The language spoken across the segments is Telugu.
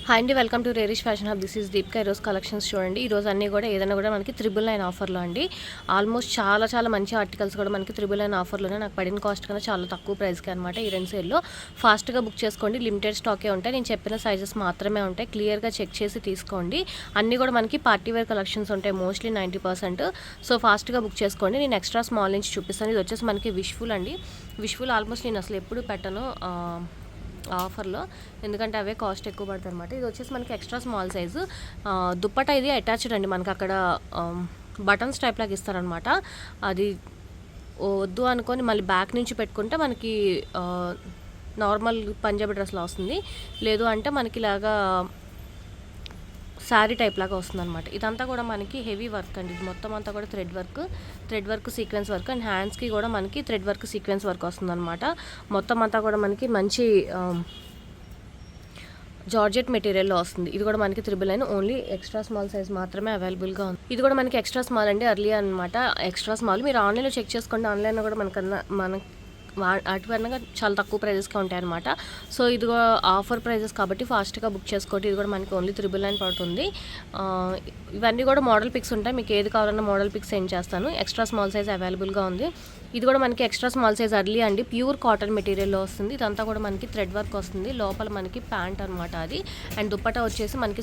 హాయ్ అండి, welcome to Rerish fashion hub. This is Deepika. ఈరోజు కలెక్షన్స్ చూడండి. ఈరోజు అన్నీ కూడా ఏదైనా కూడా మనకి 999 ఆఫర్లో అండి. ఆల్మోస్ట్ చాలా మంచి ఆర్టికల్స్ కూడా మనకి 999 ఆఫర్లోనే నాకు పడిన కాస్ట్ కన్నా చాలా తక్కువ ప్రైస్కి అనమాట. ఈ రెండు సేల్లో ఫాస్ట్గా బుక్ చేసుకోండి. లిమిటెడ్ స్టాకే ఉంటాయి. నేను చెప్పిన సైజెస్ మాత్రమే ఉంటాయి. క్లియర్గా చెక్ చేసి తీసుకోండి. అన్నీ కూడా మనకి పార్టీ వేర్ కలెక్షన్స్ ఉంటాయి, మోస్ట్లీ 90%. సో ఫాస్ట్గా బుక్ చేసుకోండి. నేను ఎక్స్ట్రా స్మాల్ నుంచి చూపిస్తాను. ఇది వచ్చేసి మనకి విష్ఫుల్ అండి. విష్ఫుల్ ఆల్మోస్ట్ నేను అసలు ఎప్పుడు పెట్టను ఆఫర్లో, ఎందుకంటే అవే కాస్ట్ ఎక్కువ పడుతుంది అనమాట. ఇది వచ్చేసి మనకి ఎక్స్ట్రా స్మాల్ సైజు దుప్పట. ఇది అటాచ్డ్ అండి, మనకి అక్కడ బటన్స్ టైప్ లాగా ఇస్తారనమాట. అది వద్దు అనుకొని మళ్ళీ బ్యాక్ నుంచి పెట్టుకుంటే మనకి నార్మల్ పంజాబీ డ్రెస్లా వస్తుంది. లేదు అంటే మనకి ఇలాగా శారీ టైప్ లాగా వస్తుంది అనమాట. ఇదంతా కూడా మనకి హెవీ వర్క్ అండి. ఇది మొత్తం అంతా కూడా thread work sequence work, and హ్యాండ్స్కి కూడా మనకి థ్రెడ్ వర్క్ సీక్వెన్స్ వర్క్ వస్తుంది అనమాట. మొత్తం అంతా కూడా మనకి మంచి జార్జెట్ మెటీరియల్లో వస్తుంది. ఇది కూడా మనకి 999, ఓన్లీ ఎక్స్ట్రా స్మాల్ సైజ్ మాత్రమే అవైలబుల్గా ఉంది. ఇది కూడా మనకి ఎక్స్ట్రా స్మాల్ అండి, అర్లీ అనమాట. ఎక్స్ట్రా స్మాల్ మీరు ఆన్లైన్లో చెక్ చేసుకోండి. ఆన్లైన్లో కూడా మనకి వాటి పరంగా చాలా తక్కువ ప్రైజెస్గా ఉంటాయి అనమాట. సో ఇది ఆఫర్ ప్రైజెస్ కాబట్టి ఫాస్ట్గా బుక్ చేసుకోండి. ఇది కూడా మనకి ఓన్లీ 999 పడుతుంది. ఇవన్నీ కూడా మోడల్ పిక్స్ ఉంటాయి. మీకు ఏది కావాలన్నా మోడల్ పిక్స్ సెండ్ చేస్తాను. ఎక్స్ట్రా స్మాల్ సైజ్ అవైలబుల్గా ఉంది. ఇది కూడా మనకి ఎక్స్ట్రా స్మాల్ సైజ్ అర్లీ అండి. ప్యూర్ కాటన్ మెటీరియల్లో వస్తుంది. ఇదంతా కూడా మనకి థ్రెడ్ వర్క్ వస్తుంది. లోపల మనకి ప్యాంట్ అనమాట అది. అండ్ దుప్పటా వచ్చేసి మనకి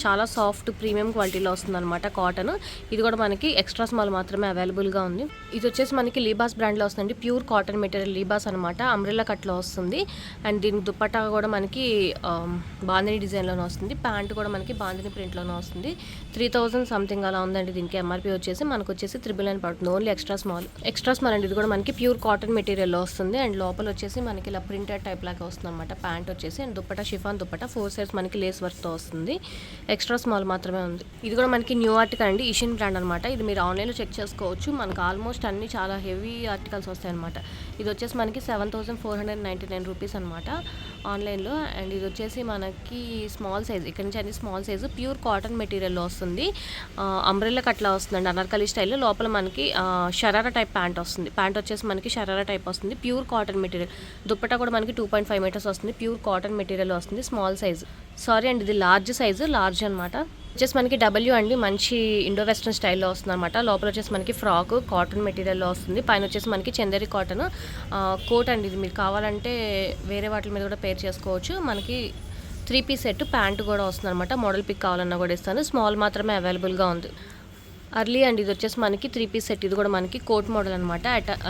చాలా సాఫ్ట్ ప్రీమియం క్వాలిటీలో వస్తుంది అనమాట కాటన్. ఇది కూడా మనకి ఎక్స్ట్రా స్మాల్ మాత్రమే అవైలబుల్గా ఉంది. ఇది వచ్చేసి మనకి లీబాస్ బ్రాండ్లో వస్తుంది. ప్యూర్ కాటన్ మెటీరియల్ లీబాస్ అనమాట. అంబ్రెల్లా కట్లో వస్తుంది. అండ్ దీనికి దుప్పటా కూడా మనకి బాందిని డిజైన్లోనే వస్తుంది. ప్యాంట్ కూడా మనకి బాందిని ప్రింట్లోనే వస్తుంది. 3000 సంథింగ్ అలా ఉందండి. దీనికి ఎంఆర్పీ వచ్చేసి మనకు వచ్చేసి 999 పడుతుంది. ఓన్లీ ఎక్స్ట్రా స్మాల్ అండి. ఇది కూడా మనకి ప్యూర్ కాటన్ మెటీరియల్లో వస్తుంది. అండ్ లోపల వచ్చేసి మనకి ఇలా ప్రింటెడ్ టైప్ లాగా వస్తుంది అనమాట. ప్యాంట్ వచ్చేసి and dupatta chiffon dupatta 4 sides మనకి లేస్ వర్క్తో వస్తుంది. ఎక్స్ట్రా స్మాల్ మాత్రమే ఉంది. ఇది కూడా మనకి న్యూ ఆర్టికల్ అండి, ఇషిన్ బ్రాండ్ అనమాట. ఇది మీరు ఆన్లైన్లో చెక్ చేసుకోవచ్చు. మనకు ఆల్మోస్ట్ అన్ని చాలా హెవీ ఆర్టికల్స్ వస్తాయి అనమాట. ఇది వచ్చేసి మనకి 7499 రూపీస్ అనమాట ఆన్లైన్లో. అండ్ ఇది వచ్చేసి మనకి స్మాల్ సైజ్, ఇక్కడ నుంచి అన్ని స్మాల్ సైజు ప్యూర్ కాటన్ మెటీరియల్లో వస్తుంది. అంబ్రెల్లా కట్లా వస్తుందండి, అనార్కలి స్టైల్లో. లోపల మనకి షరారా టైప్ ప్యాంట్ వస్తుంది. ప్యాంట్ వచ్చేసి మనకి షరారా టైప్ వస్తుంది. Pure cotton material. దుప్పటా కూడా మనకి 2.5 మీటర్స్ వస్తుంది. ప్యూర్ కాటన్ మెటీరియల్ వస్తుంది. స్మాల్ సైజ్, సారీ అండి ఇది లార్జ్ సైజు, లార్జ్ అనమాట. వచ్చేసి మనకి డబ్ల్యూ అండి, మంచి ఇండో వెస్ట్రన్ స్టైల్లో వస్తుంది అనమాట. లోపల వచ్చేసి మనకి ఫ్రాక్ కాటన్ మెటీరియల్లో వస్తుంది. పైన వచ్చేసి మనకి చందేరి కాటన్ కోట్ అండి. ఇది మీరు కావాలంటే వేరే వాటి మీద కూడా పేర్ చేసుకోవచ్చు. మనకి 3 పీస్ సెట్ ప్యాంట్ కూడా వస్తుంది అనమాట. మోడల్ పిక్ కావాలన్నా కూడా ఇస్తాను. స్మాల్ మాత్రమే అవైలబుల్గా ఉంది. అర్లీ అండి. ఇది వచ్చేసి మనకి 3 పీస్ సెట్. ఇది కూడా మనకి కోట్ మోడల్ అనమాట.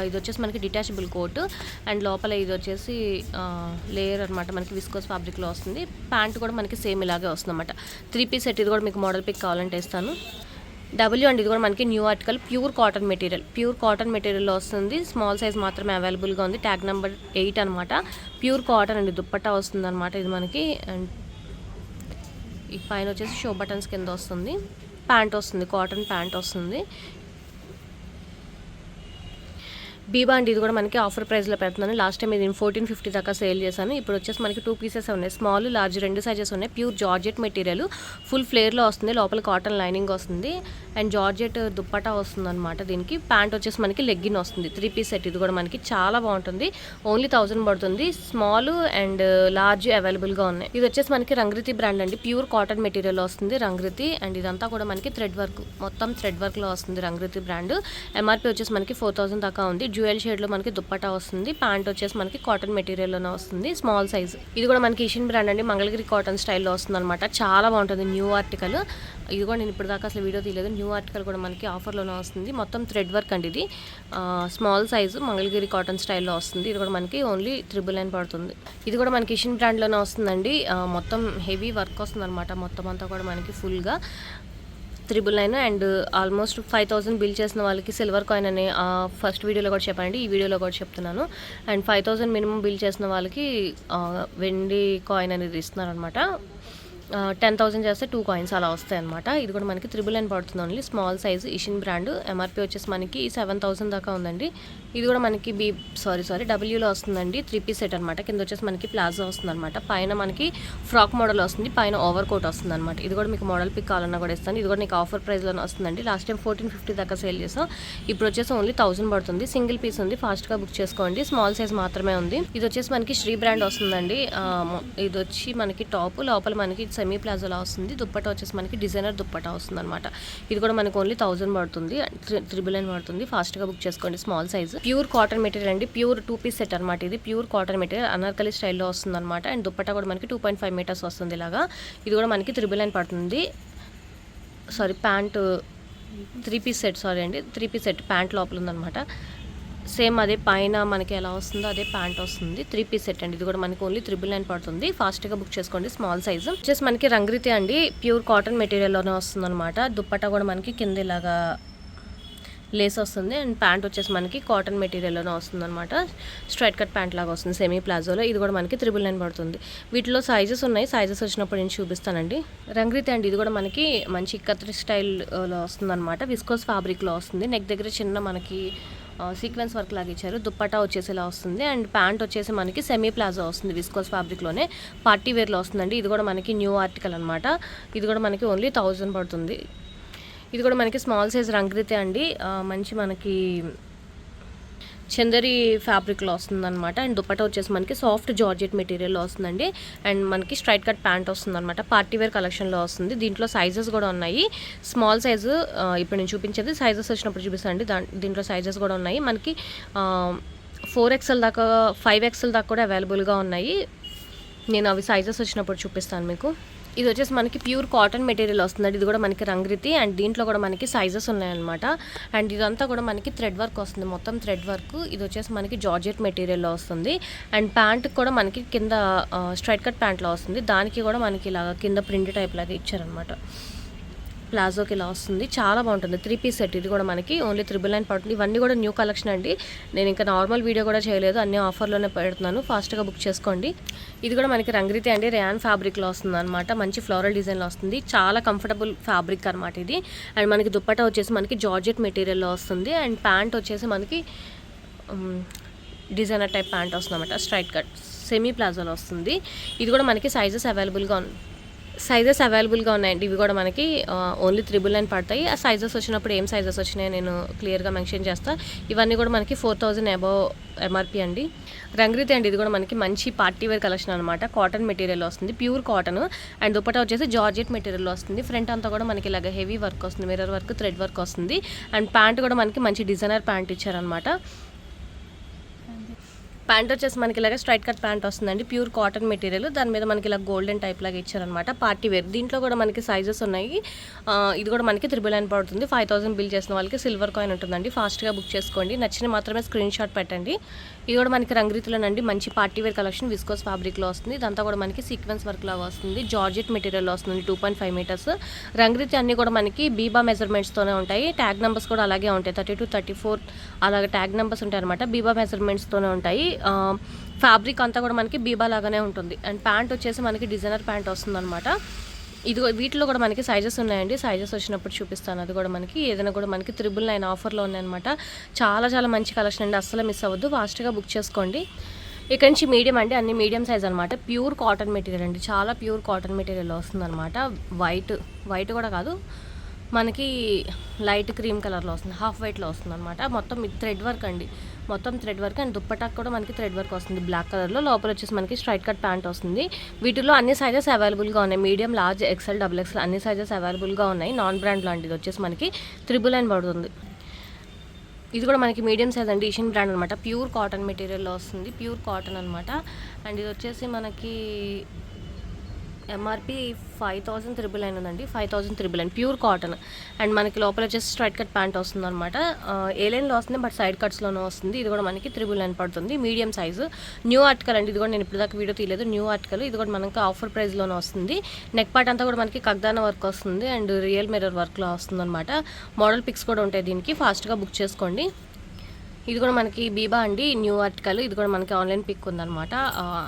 ఇది వచ్చేసి మనకి డిటాచబుల్ కోట్. అండ్ లోపల ఇది వచ్చేసి లేయర్ అనమాట, మనకి విస్కోస్ ఫ్యాబ్రిక్లో వస్తుంది. ప్యాంట్ కూడా మనకి సేమ్ ఇలాగే వస్తుంది అనమాట. 3 పీస్ సెట్. ఇది కూడా మీకు మోడల్ పిక్ కావాలంటే ఇస్తాను. డబ్ల్యూ అండి. ఇది కూడా మనకి న్యూ ఆర్టికల్, ప్యూర్ కాటన్ మెటీరియల్లో వస్తుంది. స్మాల్ సైజ్ మాత్రమే అవైలబుల్గా ఉంది. ట్యాగ్ నెంబర్ 8 అనమాట. ప్యూర్ కాటన్ అండి. దుప్పట్టా వస్తుంది అనమాట ఇది మనకి. అండ్ ఈ పైన వచ్చేసి షో బటన్స్ కింద వస్తుంది. ప్యాంట్ వస్తుంది, కాటన్ ప్యాంట్ వస్తుంది. బీబా అండి. ఇది కూడా మనకి ఆఫర్ ప్రైస్లో పెడుతున్నాను. లాస్ట్ టైం ఇది 1450 దాకా సేల్ చేశాను. ఇప్పుడు వచ్చేసి మనకి 2 పీసెస్ ఉన్నాయి. స్మాల్ లార్జ్ 2 సైజెస్ ఉన్నాయి. ప్యూర్ జార్జెట్ మెటీరియల్, ఫుల్ ఫ్లేర్లో వస్తుంది. లోపల కాటన్ లైనింగ్ వస్తుంది. అండ్ జార్జెట్ దుప్పటా వస్తుంది అనమాట. దీనికి ప్యాంట్ వచ్చేసి మనకి లెగ్గిన్ వస్తుంది. 3 పీస్ సెట్. ఇది కూడా మనకి చాలా బాగుంటుంది. ఓన్లీ 1000 పడుతుంది. స్మాల్ అండ్ లార్జ్ అవైలబుల్గా ఉన్నాయి. ఇది వచ్చేసి మనకి రంగ్రితి బ్రాండ్ అండి. ప్యూర్ కాటన్ మెటీరియల్ వస్తుంది రంగ్రితి. అండ్ ఇదంతా కూడా మనకి థ్రెడ్ వర్క్, మొత్తం థ్రెడ్ వర్క్లో వస్తుంది రంగ్రితి బ్రాండ్. ఎంఆర్పీ వచ్చేసి మనకి 4000 దాకా ఉంది. డ్యూయల్ షేడ్లో మనకి దుప్పటా వస్తుంది. ప్యాంట్ వచ్చేసి మనకి కాటన్ మెటీరియల్లోనే వస్తుంది. Small size. ఇది కూడా మనకి ఇషిన్ బ్రాండ్ అండి, మంగళగిరి కాటన్ స్టైల్లో వస్తుంది అనమాట. చాలా బాగుంటుంది. New article. ఇది కూడా నేను ఇప్పుడు దాకా అసలు వీడియో తీయలేదు. న్యూ ఆర్టికల్ కూడా మనకి ఆఫర్లోనే వస్తుంది. మొత్తం థ్రెడ్ వర్క్ అండి. ఇది స్మాల్ సైజు మంగళగిరి కాటన్ స్టైల్లో వస్తుంది. ఇది కూడా మనకి ఓన్లీ 999 పడుతుంది. ఇది కూడా మనకి ఇషిన్ బ్రాండ్లోనే వస్తుందండి. మొత్తం హెవీ వర్క్ వస్తుంది అనమాట. మొత్తం అంతా కూడా మనకి ఫుల్గా 999. అండ్ ఆల్మోస్ట్ 5000 బిల్ చేసిన వాళ్ళకి సిల్వర్ కాయిన్ అని ఫస్ట్ వీడియోలో కూడా చెప్పండి, ఈ వీడియోలో కూడా చెప్తున్నాను. అండ్ 5000 మినిమం బిల్ చేసిన వాళ్ళకి వెండి కాయిన్ అనేది ఇస్తున్నారు అనమాట. 10,000 చేస్తే 2 కాయిన్స్ అలా వస్తాయి అనమాట. ఇది కూడా మనకి 999 పడుతుంది only. Small size Ishin brand. MRP వచ్చేసి మనకి 7,000 దాకా ఉందండి. ఇది కూడా మనకి డబ్ల్యూలో వస్తుందండి. 3 పీస్ సెట్ అనమాట. కింద వచ్చేసి మనకి ప్లాజో వస్తుంది అనమాట. పైన మనకి ఫ్రాక్ మోడల్ వస్తుంది, పైన ఓవర్ కోట్ వస్తుంది అనమాట. ఇది కూడా మీకు మోడల్ పిక్ కావాలన్నా కూడా ఇస్తాను. ఇది కూడా నీకు ఆఫర్ ప్రైస్లోనే వస్తుందండి. లాస్ట్ టైం 1450 దాకా సేల్ చేసాం. ఇప్పుడు వచ్చేసి ఓన్లీ 1000 పడుతుంది. సింగిల్ పీస్ ఉంది, ఫాస్ట్గా బుక్ చేసుకోండి. స్మాల్ సైజ్ మాత్రమే ఉంది. ఇది వచ్చేసి మనకి శ్రీ బ్రాండ్ వస్తుందండి. ఇది వచ్చి మనకి టాప్, లోపల మనకి సెమీ ప్లాజోలా వస్తుంది. దుప్పటా వచ్చేసి మనకి డిజైనర్ దుప్పటా వస్తుంది అనమాట. ఇది కూడా మనకి ఓన్లీ 1000 పడుతుంది. 999 పడుతుంది. ఫాస్ట్గా బుక్ చేసుకోండి. Small size pure cotton material అండి. ప్యూర్ 2 పీస్ సెట్ అనమాట. ఇది ప్యూర్ కాటన్ మెటీరియల్ అనార్కలి స్టైల్లో వస్తుంది అనమాట. అండ్ దుప్పటా కూడా మనకి 2.5 మీటర్స్ వస్తుంది ఇలాగా. ఇది కూడా మనకి 999 పడుతుంది. Pant 3 piece set 3 piece set pant లోపల ఉందనమాట. సేమ్ అదే పైన మనకి ఎలా వస్తుందో అదే ప్యాంట్ వస్తుంది. 3 పీస్ సెట్ అండి. ఇది కూడా మనకి ఓన్లీ 999 పడుతుంది. ఫాస్ట్గా బుక్ చేసుకోండి. స్మాల్ సైజ్ వచ్చేసి మనకి రంగురీతి అండి. ప్యూర్ కాటన్ మెటీరియల్లోనే వస్తుంది అనమాట. దుప్పట్టా కూడా మనకి కింద ఇలాగా లేస్ వస్తుంది. అండ్ ప్యాంట్ వచ్చేసి మనకి కాటన్ మెటీరియల్లోనే వస్తుంది అనమాట. స్ట్రైట్ కట్ ప్యాంట్ లాగా వస్తుంది సెమీ ప్లాజోలో. ఇది కూడా మనకి 999 పడుతుంది. వీటిలో సైజెస్ ఉన్నాయి. సైజెస్ వచ్చినప్పుడు నేను చూపిస్తానండి. రంగురీతి అండి. ఇది కూడా మనకి మంచి కత్రి స్టైల్లో వస్తుంది అనమాట. విస్కోస్ ఫ్యాబ్రిక్లో వస్తుంది. నెక్ దగ్గర చిన్న మనకి సీక్వెన్స్ వర్క్ లాగా ఇచ్చారు. దుప్పటా వచ్చేసి ఇలా వస్తుంది. అండ్ ప్యాంట్ వచ్చేసి మనకి సెమీ ప్లాజో వస్తుంది. విస్కోస్ ఫ్యాబ్రిక్లోనే పార్టీ వేర్లో వస్తుందండి. ఇది కూడా మనకి న్యూ ఆర్టికల్ అనమాట. ఇది కూడా మనకి ఓన్లీ 1000 పడుతుంది. ఇది కూడా మనకి స్మాల్ సైజ్ రంగురీతి అండి. మంచి మనకి చందరి ఫ్యాబ్రిక్లో వస్తుంది అనమాట. అండ్ దుప్పటా వచ్చేసి మనకి సాఫ్ట్ జార్జెట్ మెటీరియల్లో వస్తుందండి. అండ్ మనకి స్ట్రైట్ కట్ ప్యాంట్ వస్తుంది అనమాట. పార్టీ వేర్ కలెక్షన్లో వస్తుంది. దీంట్లో సైజెస్ కూడా ఉన్నాయి. స్మాల్ సైజు ఇప్పుడు నేను చూపించేది సైజెస్ వచ్చినప్పుడు చూపిస్తానండి. దీంట్లో సైజెస్ కూడా ఉన్నాయి. మనకి 4XL దాకా 5XL దాకా కూడా అవైలబుల్గా ఉన్నాయి. నేను అవి సైజెస్ వచ్చినప్పుడు చూపిస్తాను మీకు. ఇది వచ్చేసి మనకి ప్యూర్ కాటన్ మెటీరియల్ వస్తుందండి. ఇది కూడా మనకి రంగురీతి. అండ్ దీంట్లో కూడా మనకి సైజెస్ ఉన్నాయన్నమాట. అండ్ ఇదంతా కూడా మనకి థ్రెడ్ వర్క్ వస్తుంది. మొత్తం థ్రెడ్ వర్క్. ఇది వచ్చేసి మనకి జార్జెట్ మెటీరియల్లో వస్తుంది. అండ్ ప్యాంట్ కూడా మనకి కింద స్ట్రైట్ కట్ ప్యాంట్లో వస్తుంది. దానికి కూడా మనకి ఇలాగ కింద ప్రింట్ టైప్ లాగా ఇచ్చారనమాట. ప్లాజోకి ఇలా వస్తుంది. చాలా బాగుంటుంది. 3 పీస్ సెట్. ఇది కూడా మనకి ఓన్లీ 999 పడుతుంది. ఇవన్నీ కూడా న్యూ కలెక్షన్ అండి. నేను ఇంకా నార్మల్ వీడియో కూడా చేయలేదు. అన్ని ఆఫర్లోనే పెడుతున్నాను. ఫాస్ట్గా బుక్ చేసుకోండి. ఇది కూడా మనకి రంగురీతి అండి. రేయాన్ ఫ్యాబ్రిక్లో వస్తుంది అనమాట. మంచి ఫ్లోరల్ డిజైన్లో వస్తుంది. చాలా కంఫర్టబుల్ ఫ్యాబ్రిక్ అనమాట ఇది. అండ్ మనకి దుప్పటా వచ్చేసి మనకి జార్జెట్ మెటీరియల్లో వస్తుంది. అండ్ ప్యాంట్ వచ్చేసి మనకి డిజైనర్ టైప్ ప్యాంట్ వస్తుంది అనమాట. స్ట్రైట్ కట్ సెమీ ప్లాజోలో వస్తుంది. ఇది కూడా మనకి సైజెస్ అవైలబుల్గా ఉన్నాయండి. ఇవి కూడా మనకి ఓన్లీ 999 పడతాయి. ఆ సైజెస్ వచ్చినప్పుడు ఏం సైజెస్ వచ్చినాయో నేను క్లియర్గా మెన్షన్ చేస్తాను. ఇవన్నీ కూడా మనకి 4000 అబవ్ ఎంఆర్పి అండి. రంగురీతి అండి. ఇది కూడా మనకి మంచి పార్టీ వేర్ కలెక్షన్ అనమాట. కాటన్ మెటీరియల్ వస్తుంది. Pure cotton. అండ్ దుప్పటా వచ్చేసి జార్జెట్ మెటీరియల్ వస్తుంది. ఫ్రంట్ అంతా కూడా మనకి ఇలాగ హెవీ వర్క్ వస్తుంది. మిర్రర్ వర్క్, థ్రెడ్ వర్క్ వస్తుంది. అండ్ ప్యాంట్ కూడా మనకి మంచి డిజైనర్ ప్యాంట్ ఇచ్చారనమాట. ప్యాంట్ వచ్చేసి మనకి ఇలాగ స్ట్రైట్ కట్ ప్యాంట్ వస్తుందండి. Pure cotton material. దాని మీద మనకి ఇలా గోల్డెన్ టైప్ లాగా ఇచ్చారనమాట. Party wear. దీంట్లో కూడా మనకి సైజెస్ ఉన్నాయి. ఇది కూడా మనకి 999 పడుతుంది. 5000 బిల్ చేసిన వాళ్ళకి సిల్వర్ కాయిన్ ఉంటుందండి. ఫాస్ట్గా బుక్ చేసుకోండి. నచ్చిన మాత్రమే స్క్రీన్ షాట్ పెట్టండి. ఇది కూడా మనకి రంగురీతిలోనండి. మంచి పార్టీ వేర్ కలెక్షన్. విస్కోస్ ఫ్యాబ్రిక్లో వస్తుంది. ఇదంతా కూడా మనకి సీక్వెన్స్ వర్క్ లాగా వస్తుంది. జార్జెట్ మెటీరియల్లో వస్తుంది. 2.5 మీటర్స్. రంగురీతి అన్నీ కూడా మనకి బీబా మెజర్మెంట్స్తోనే ఉంటాయి. ట్యాగ్ నెంబర్స్ కూడా అలాగే ఉంటాయి. 32, 34 అలాగే ట్యాగ్ నెంబర్స్ ఉంటాయి అనమాట. బీబా మెజర్మెంట్స్తోనే ఉంటాయి. ఫ్యాబ్రిక్ అంతా కూడా మనకి బీబా లాగానే ఉంటుంది. అండ్ ప్యాంట్ వచ్చేసి మనకి డిజైనర్ ప్యాంట్ వస్తుంది అనమాట. ఇది వీటిలో కూడా మనకి సైజెస్ ఉన్నాయండి. సైజెస్ వచ్చినప్పుడు చూపిస్తాను. అది కూడా మనకి ఏదైనా కూడా మనకి 999 ఆఫర్లో ఉన్నాయన్నమాట. చాలా చాలా మంచి కలెక్షన్ అండి. అస్సలు మిస్ అవ్వద్దు. ఫాస్ట్గా బుక్ చేసుకోండి. ఇక్కడ నుంచి మీడియం అండి. అన్ని మీడియం సైజ్ అనమాట. ప్యూర్ కాటన్ మెటీరియల్ అండి. చాలా ప్యూర్ కాటన్ మెటీరియల్ వస్తుంది అనమాట. వైట్ కూడా కాదు, మనకి లైట్ క్రీమ్ కలర్లో వస్తుంది. హాఫ్ వైట్లో వస్తుంది అనమాట. మొత్తం థ్రెడ్ వర్క్ అండి. మొత్తం థ్రెడ్ వర్క్. అండ్ దుప్పటాకు కూడా మనకి థ్రెడ్ వర్క్ వస్తుంది బ్లాక్ కలర్లో. లోపల వచ్చేసి మనకి స్ట్రైట్ కట్ ప్యాంట్ వస్తుంది. వీటిలో అన్ని సైజెస్ అవైలబుల్గా ఉన్నాయి. మీడియం, లార్జ్, XL, XXL అన్ని సైజెస్ అవైలబుల్గా ఉన్నాయి. నాన్ బ్రాండ్లో అండి. ఇది వచ్చేసి మనకి 999 పడుతుంది. ఇది కూడా మనకి మీడియం సైజ్ అండి. ఇషిన్ బ్రాండ్ అనమాట. ప్యూర్ కాటన్ మెటీరియల్లో వస్తుంది. ప్యూర్ కాటన్ అనమాట. అండ్ ఇది వచ్చేసి మనకి ఎంఆర్పి 5,999 ఉందండి. 5,999 ప్యూర్ కాటన్. అండ్ మనకి లోపల వచ్చేసి స్ట్రైట్ కట్ ప్యాంట్ వస్తుంది అనమాట. ఏ లైన్లో వస్తుంది, బట్ సైడ్ కట్స్లోనే వస్తుంది. ఇది కూడా మనకి 999 పడుతుంది. Medium size. న్యూ ఆర్టికల్ అండి. ఇది కూడా నేను ఇప్పుడు దాకా వీడియో తీయలేదు. New article. ఇది కూడా మనకి ఆఫర్ ప్రైస్లోనే వస్తుంది. నెక్ పార్ట్ అంతా కూడా మనకి కగ్దానా వర్క్ వస్తుంది. అండ్ రియల్ మిర్రర్ వర్క్లో వస్తుంది అనమాట. మోడల్ పిక్స్ కూడా ఉంటాయి దీనికి. ఫాస్ట్గా బుక్ చేసుకోండి. ఇది కూడా మనకి బీబా అండి, న్యూ ఆర్టికల్. ఇది కూడా మనకి ఆన్లైన్ పిక్ ఉందన్నమాట.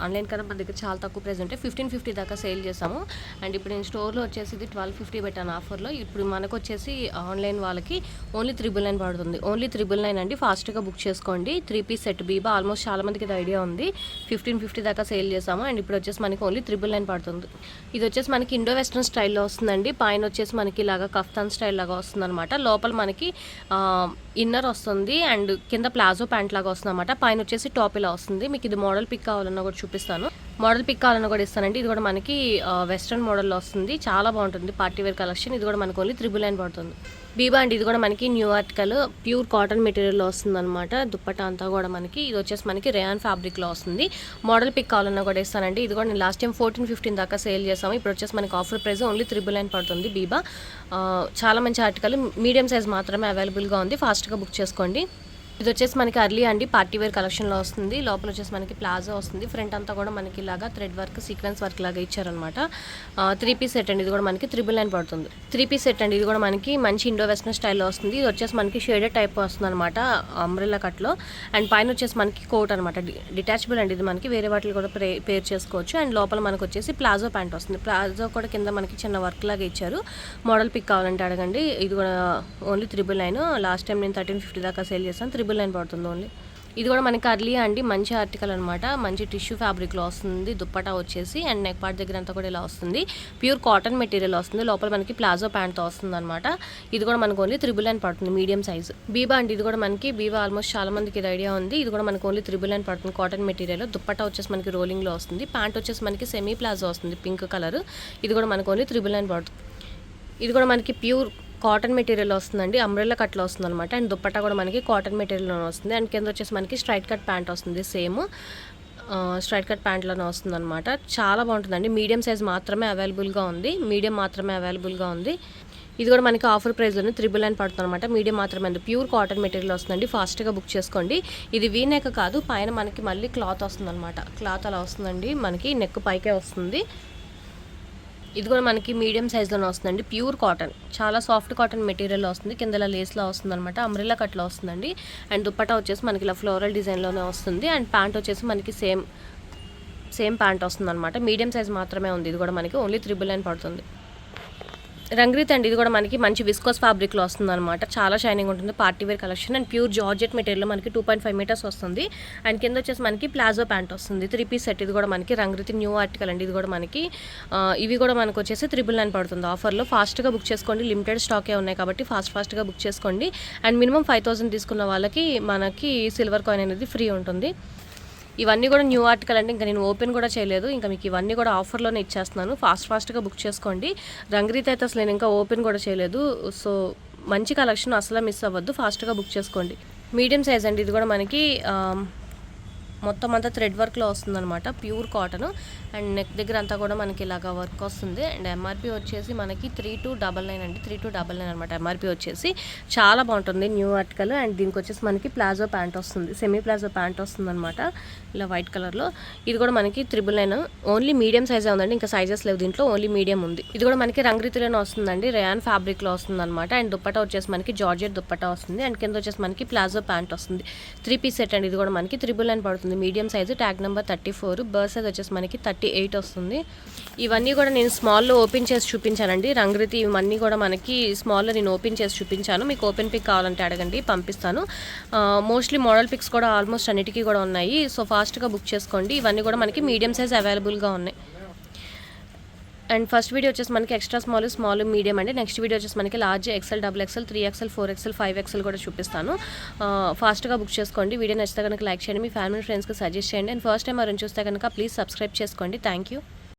ఆన్లైన్ కన్నా మన దగ్గర చాలా తక్కువ ప్రైస్ ఉంటే 1550 దాకా సేల్ చేసాము. అండ్ ఇప్పుడు నేను స్టోర్లో వచ్చేసి ఇది 1250 పెట్టాను ఆఫర్లో. ఇప్పుడు మనకు వచ్చేసి ఆన్లైన్ వాళ్ళకి ఓన్లీ 999 పడుతుంది. ఓన్లీ 999 అండి. ఫాస్ట్గా బుక్ చేసుకోండి. 3 పీస్ సెట్ బీబా. ఆల్మోస్ట్ చాలా మందికి ఇది ఐడియా ఉంది. 1550 దాకా సేల్ చేసాము. అండ్ ఇప్పుడు వచ్చేసి మనకి ఓన్లీ 999 పడుతుంది. ఇది వచ్చేసి మనకి ఇండో వెస్ట్రన్ స్టైల్లో వస్తుందండి. పైన వచ్చేసి మనకి ఇలాగా కఫ్తాన్ స్టైల్ లాగా వస్తుంది అనమాట. లోపల మనకి ఇన్నర్ వస్తుంది అండ్ కింద ప్లాజో ప్యాంట్ లాగా వస్తుంది అనమాట. పైన వచ్చేసి టాప్ ఇలా వస్తుంది. మీకు ఇది మోడల్ పిక్ కావాలన్నా కూడా చూపిస్తాను. మోడల్ పిక్ కావాలన్నా కూడా ఇస్తానండి. ఇది కూడా మనకి వెస్ట్రన్ మోడల్లో వస్తుంది. చాలా బాగుంటుంది పార్టీ వేర్ కలెక్షన్. ఇది కూడా మనకు ఓన్లీ 999 పడుతుంది. బీబా అండి, ఇది కూడా మనకి న్యూ ఆర్టికల్. ప్యూర్ కాటన్ మెటీరియల్లో వస్తుంది అనమాట. దుప్పట్టా అంతా కూడా మనకి ఇది వచ్చేసి మనకి రేయాన్ ఫ్యాబ్రిక్లో వస్తుంది. మోడల్ పిక్ కావాలన్నా కూడా ఇస్తానండి. ఇది కూడా నేను లాస్ట్ టైం 1415 దాకా సేల్ చేసాము. ఇప్పుడు వచ్చేసి మనకి ఆఫర్ ప్రైస్ ఓన్లీ 999 పడుతుంది బీబా. చాలా మంచి ఆర్టికల్. మీడియం సైజ్ మాత్రమే అవైలబుల్గా ఉంది. ఫాస్ట్గా బుక్ చేసుకోండి. ఇది వచ్చేసి మనకి అర్లీ అండి, పార్టీ వేర్ కలెక్షన్లో వస్తుంది. లోపల వచ్చేసి మనకి ప్లాజో వస్తుంది. ఫ్రంట్ అంతా కూడా మనకి ఇలాగా థ్రెడ్ వర్క్, సీక్వెన్స్ వర్క్ లాగా ఇచ్చారనమాట. 3 పీస్ సెట్ అండి. ఇది కూడా మనకి 999 పడుతుంది. 3 పీస్ సెట్ అండి. ఇది కూడా మనకి మంచి ఇండో వెస్టర్న్ స్టైల్లో వస్తుంది. ఇది వచ్చేసి మనకి షేడెడ్ టైప్ వస్తుంది అనమాట, అంబ్రెల్లా కట్లో. అండ్ పైన వచ్చేసి మనకి కోట్ అనమాట, డిటాచబుల్ అండి. ఇది మనకి వేరే వాటిని కూడా పేర్ చేసుకోవచ్చు. అండ్ లోపల మనకు వచ్చేసి ప్లాజో ప్యాంట్ వస్తుంది. ప్లాజో కూడా కింద మనకి చిన్న వర్క్ లాగా ఇచ్చారు. మోడల్ పిక్ కావాలంటే అడగండి. ఇది కూడా ఓన్లీ 999. లాస్ట్ టైం నేను 1350 దాకా సేల్ చేస్తాను. 999 పడుతుంది ఓన్లీ. ఇది కూడా మనకి అర్లీ అండి, మంచి ఆర్టికల్ అనమాట. మంచి టిష్యూ ఫ్యాబ్రిక్లో వస్తుంది. దుప్పటా వచ్చేసి అండ్ నెక్ పార్ట్ దగ్గర అంతా కూడా ఇలా వస్తుంది. ప్యూర్ కాటన్ మెటీరియల్ వస్తుంది. లోపల మనకి ప్లాజో ప్యాంట్తో వస్తుంది అనమాట. ఇది కూడా మనకు ఓన్లీ 999 పడుతుంది, మీడియం సైజ్. బీబా అండి, ఇది కూడా మనకి బీబా ఆల్మోస్ట్ చాలా మందికి ఇది ఐడియా ఉంది. ఇది కూడా మనకు ఓన్లీ 999 పడుతుంది. Cotton material. దుప్పటా వచ్చేసి మనకి రోలింగ్లో వస్తుంది. ప్యాంట్ వచ్చేసి మనకి సెమీ ప్లాజో వస్తుంది, పింక్ కలర్. ఇది కూడా మనకు ఓన్లీ 999 పడుతుంది. ఇది కూడా మనకి ప్యూర్ కాటన్ మెటీరియల్ వస్తుందండి, అంబ్రెల్లా కట్లో వస్తుంది అనమాట. అండ్ దుప్పట్టా కూడా మనకి కాటన్ మెటీరియల్లోనే వస్తుంది. అండ్ కింద వచ్చేసి మనకి స్ట్రైట్ కట్ ప్యాంట్ వస్తుంది. సేమ్ స్ట్రైట్ కట్ ప్యాంట్లోనే వస్తుంది అనమాట. చాలా బాగుంటుందండి. మీడియం సైజ్ మాత్రమే అవైలబుల్గా ఉంది. మీడియం మాత్రమే అవైలబుల్గా ఉంది. ఇది కూడా మనకి ఆఫర్ ప్రైస్లోనే 999 పడుతుంది అనమాట. మీడియం మాత్రమే ఉంది. ప్యూర్ కాటన్ మెటీరియల్ వస్తుందండి. ఫాస్ట్గా బుక్ చేసుకోండి. ఇది వీ నెక్ కాదు, పైన మనకి మళ్ళీ క్లాత్ వస్తుంది అనమాట. క్లాత్ అలా వస్తుందండి, మనకి నెక్ పైకే వస్తుంది. ఇది కూడా మనకి మీడియం సైజ్లోనే వస్తుందండి. ప్యూర్ కాటన్, చాలా సాఫ్ట్ కాటన్ మెటీరియల్ వస్తుంది. కింద లేస్లో వస్తుంది అనమాట, అంబ్రెల్లా కట్లో వస్తుందండి. అండ్ దుప్పటా వచ్చేసి మనకి ఇలా ఫ్లోరల్ డిజైన్లోనే వస్తుంది. అండ్ ప్యాంట్ వచ్చేసి మనకి సేమ్ ప్యాంట్ వస్తుంది అనమాట. మీడియం సైజ్ మాత్రమే ఉంది. ఇది కూడా మనకి ఓన్లీ 999 పడుతుంది. రంగ్రీత్ అండి, ఇది కూడా మనకి మంచి విస్కోస్ ఫ్యాబ్రిక్లో వస్తుంది అనమాట. చాలా షైనింగ్ ఉంటుంది. Party wear collection. And pure georgette material మనకి 2.5 మీటర్స్ వస్తుంది. అండ్ కింద వచ్చేసి మనకి ప్లాజో ప్యాంట్ వస్తుంది. 3 పీస్ సెట్. ఇది కూడా మనకి రంగ్రీత్ న్యూ ఆర్టికల్ అండి. ఇది కూడా మనకి ఇవి కూడా మనకు వచ్చేసి 999 పడుతుంది ఆఫర్లో. ఫాస్ట్గా బుక్ చేసుకోండి. లిమిటెడ్ స్టాకే ఉన్నాయి కాబట్టి ఫాస్ట్గా బుక్ చేసుకోండి. అండ్ మినిమం 5000 తీసుకున్న వాళ్ళకి మనకి సిల్వర్ కాయిన్ అనేది ఫ్రీ ఉంటుంది. ఇవన్నీ కూడా న్యూ ఆర్టికల్ అంటే ఇంకా నేను ఓపెన్ కూడా చేయలేదు. ఇంకా మీకు ఇవన్నీ కూడా ఆఫర్లోనే ఇచ్చేస్తున్నాను. ఫాస్ట్గా బుక్ చేసుకోండి. రంగ్రీత్ అయితే అసలు నేను ఇంకా ఓపెన్ కూడా చేయలేదు. సో మంచి కలెక్షన్, అసలు మిస్ అవ్వద్దు. ఫాస్ట్గా బుక్ చేసుకోండి. మీడియం సైజ్ అండి. ఇది కూడా మనకి మొత్తం అంతా థ్రెడ్ వర్క్లో వస్తుంది అనమాట. Pure cotton. అండ్ నెక్ దగ్గర అంతా కూడా మనకి ఇలాగా వర్క్ వస్తుంది. అండ్ ఎంఆర్పి వచ్చేసి మనకి 3299 అండి. 3299 అనమాట ఎంఆర్పి వచ్చేసి. చాలా బాగుంటుంది న్యూ ఆర్టికల్. అండ్ దీనికి వచ్చేసి మనకి ప్లాజో ప్యాంట్ వస్తుంది, సెమీ ప్లాజో ప్యాంట్ వస్తుంది అనమాట, ఇలా వైట్ కలర్లో. ఇది కూడా మనకి 999. ఓన్లీ మీడియం సైజే ఉందండి, ఇంకా సైజెస్ లేవు దీంట్లో, ఓన్లీ మీడియం ఉంది. ఇది కూడా మనకి రంగ్రీతిలోనే వస్తుందండి, రేయాన్ ఫ్యాబ్రిక్లో వస్తుంది అనమాట. అండ్ దుప్పటా వచ్చేసి మనకి జార్జెట్ దుప్పటా వస్తుంది. అండ్ కింద వచ్చేసి మనకి ప్లాజో ప్యాంట్ వస్తుంది. 3 పీస్ సెట్ అండి. ఇది కూడా మనకి 999 పడుతుంది. Medium size, tag number 34. Birth size వచ్చేసి మనకి 38 వస్తుంది. ఇవన్నీ కూడా నేను స్మాల్లో ఓపెన్ చేసి చూపించానండి. రంగ్రీతి ఇవన్నీ కూడా మనకి స్మాల్లో నేను ఓపెన్ చేసి చూపించాను. మీకు ఓపెన్ పిక్ కావాలంటే అడగండి, పంపిస్తాను. మోస్ట్లీ మోడల్ పిక్స్ కూడా ఆల్మోస్ట్ అన్నిటికీ కూడా ఉన్నాయి. సో ఫాస్ట్గా బుక్ చేసుకోండి. ఇవన్నీ కూడా మనకి మీడియం సైజ్ అవైలబుల్గా ఉన్నాయి. అండ్ ఫస్ట్ వీడియో వచ్చేసి మనకి ఎక్స్ట్రా స్మాల్ మీడియం అండి. నెక్స్ట్ వీడియో వచ్చేసి మనకి large, XL, XXL, 3XL, 4XL, 5XL కూడా చూపిస్తాను. ఫాస్ట్గా బుక్ చేసుకోండి. వీడియో నచ్చితే కనుక లైక్ చేయండి, మీ ఫ్యామిలీ ఫ్రెండ్స్కి సజెస్ట్ చేయండి. అండ్ ఫస్ట్ టైం ఎవరైనా చూస్తే కనుక ప్లీజ్ సబ్స్క్రైబ్ చేసుకోండి. Thank you.